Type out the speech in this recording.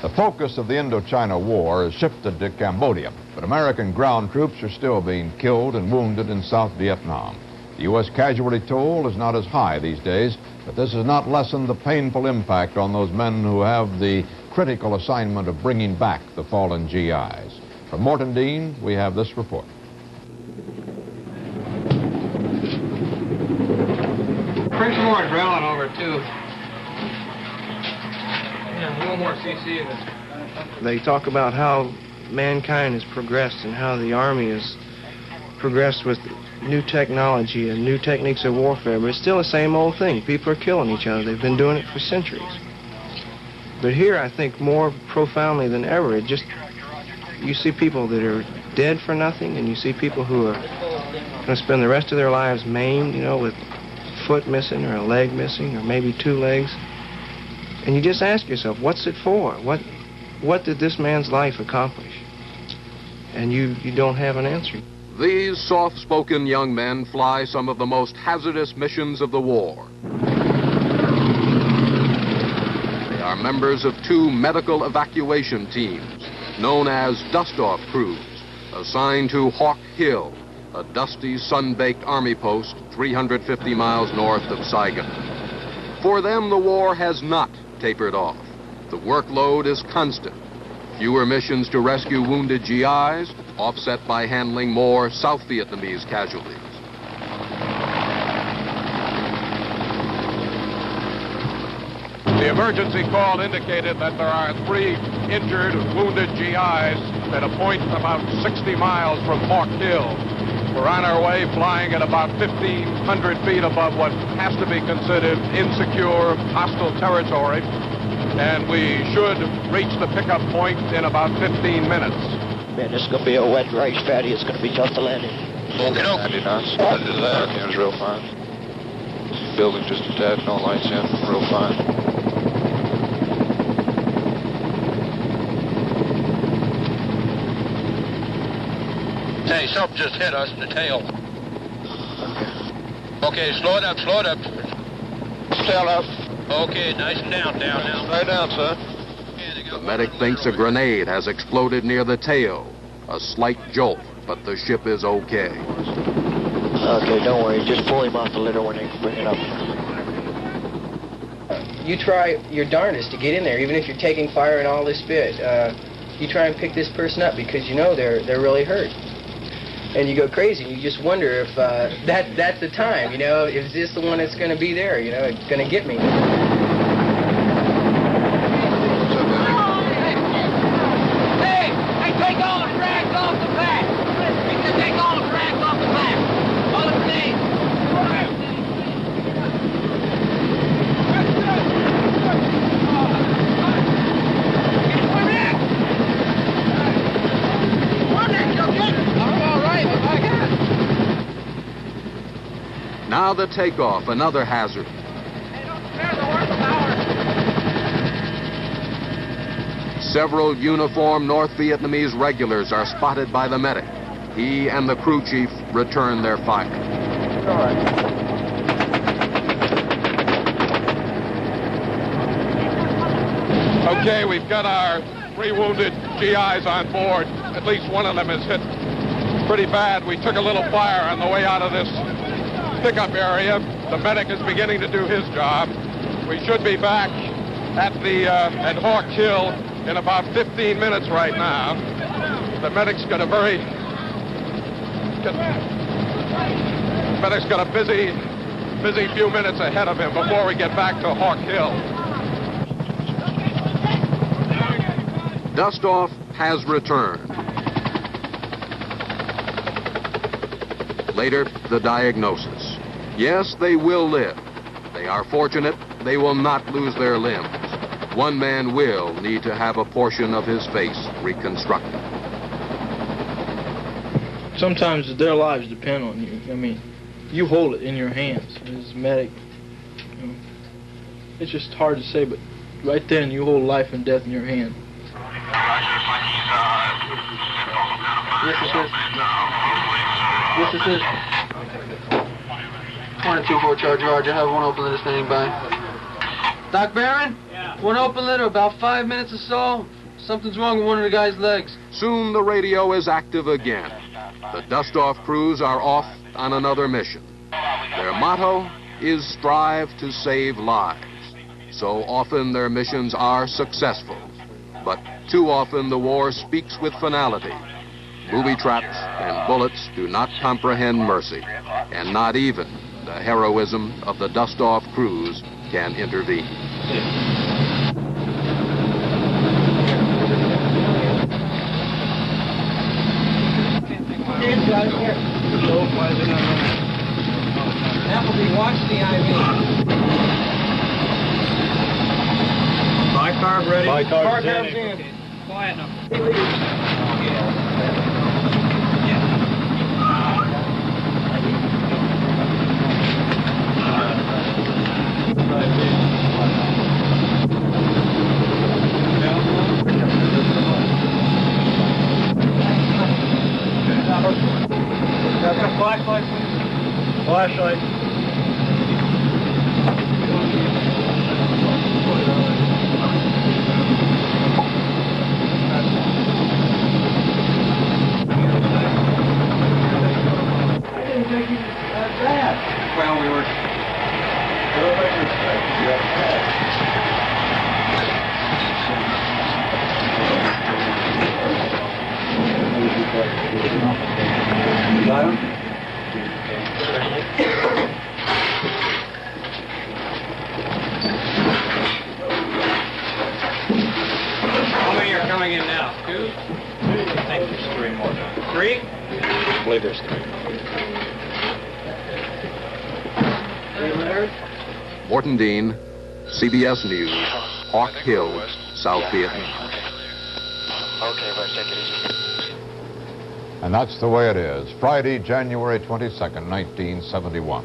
The focus of the Indochina War has shifted to Cambodia, but American ground troops are still being killed and wounded in South Vietnam. The U.S. casualty toll is not as high these days, but this has not lessened the painful impact on those men who have the critical assignment of bringing back the fallen GIs. From Mort Dean, we have this report. Bring some more adrenaline over, too. Yeah, a little more CC in it. They talk about how mankind has progressed and how the Army has progressed with new technology and new techniques of warfare, but it's still the same old thing. People are killing each other. They've been doing it for centuries. But here, I think more profoundly than ever, you see people that are dead for nothing, and you see people who are going to spend the rest of their lives maimed, you know, with a foot missing or a leg missing or maybe two legs. And you just ask yourself, what's it for? What did this man's life accomplish? And you don't have an answer. These soft-spoken young men fly some of the most hazardous missions of the war. They are members of two medical evacuation teams, known as dust-off crews, assigned to Hawk Hill, a dusty, sun-baked army post 350 miles north of Saigon. For them, the war has not tapered off. The workload is constant. Fewer missions to rescue wounded GIs, offset by handling more South Vietnamese casualties. The emergency call indicated that there are 3 injured, wounded GIs at a point about 60 miles from Hawk Hill. We're on our way, flying at about 1,500 feet above what has to be considered insecure, hostile territory, and we should reach the pickup point in about 15 minutes. Man, this is going to be a wet race, Fatty. It's going to be tough to land in. Okay, 90 knots. Everything's real fine. Building just a tad, no lights in, real fine. Hey, something just hit us in the tail. Okay, slow it up, slow it up. Tail up. Okay, nice and down now. Stay down, sir. The medic thinks a grenade has exploded near the tail. A slight jolt, but the ship is okay. Okay, don't worry. Just pull him off the litter when they bring it up. You try your darndest to get in there, even if you're taking fire and all this bit. You try and pick this person up because you know they're really hurt. And you go crazy, and you just wonder if that's the time, you know, is this the one that's going to be there, you know, it's going to get me. Hey, take all the frags off the back. Take all the frags off the back. All the things. Now the takeoff, another hazard. Several uniformed North Vietnamese regulars are spotted by the medic. He and the crew chief return their fire. Okay, we've got our 3 wounded GIs on board. At least one of them is hit pretty bad. We took a little fire on the way out of this pickup area. The medic is beginning to do his job. We should be back at Hawk Hill in about 15 minutes right now. The medic's got a busy few minutes ahead of him before we get back to Hawk Hill. Dust-off has returned. Later, the diagnosis. Yes, they will live. They are fortunate they will not lose their limbs. One man will need to have a portion of his face reconstructed. Sometimes their lives depend on you. I mean, you hold it in your hands as a medic. You know, it's just hard to say, but right then you hold life and death in your hand. This is it. 1 and 2 4 charge, Roger. Have one open and standing by. Doc Barron? Yeah. One open litter, about 5 minutes or so. Something's wrong with one of the guy's legs. Soon the radio is active again. The dust-off crews are off on another mission. Their motto is strive to save lives. So often their missions are successful. But too often the war speaks with finality. Booby traps and bullets do not comprehend mercy. And not even the heroism of the dust-off crews can intervene. Appleby, watch the IV. Bicarb ready? Bicarb's in. Quiet now. Flashlight, please. Flashlight. Well, we were. How many are coming in now? 2? I think there's 3 more. 3? I believe there's 3. Mort Dean, CBS News, Hawk Hill, South Vietnam. Okay, Bart, take it easy. And that's the way it is. Friday, January 22nd, 1971.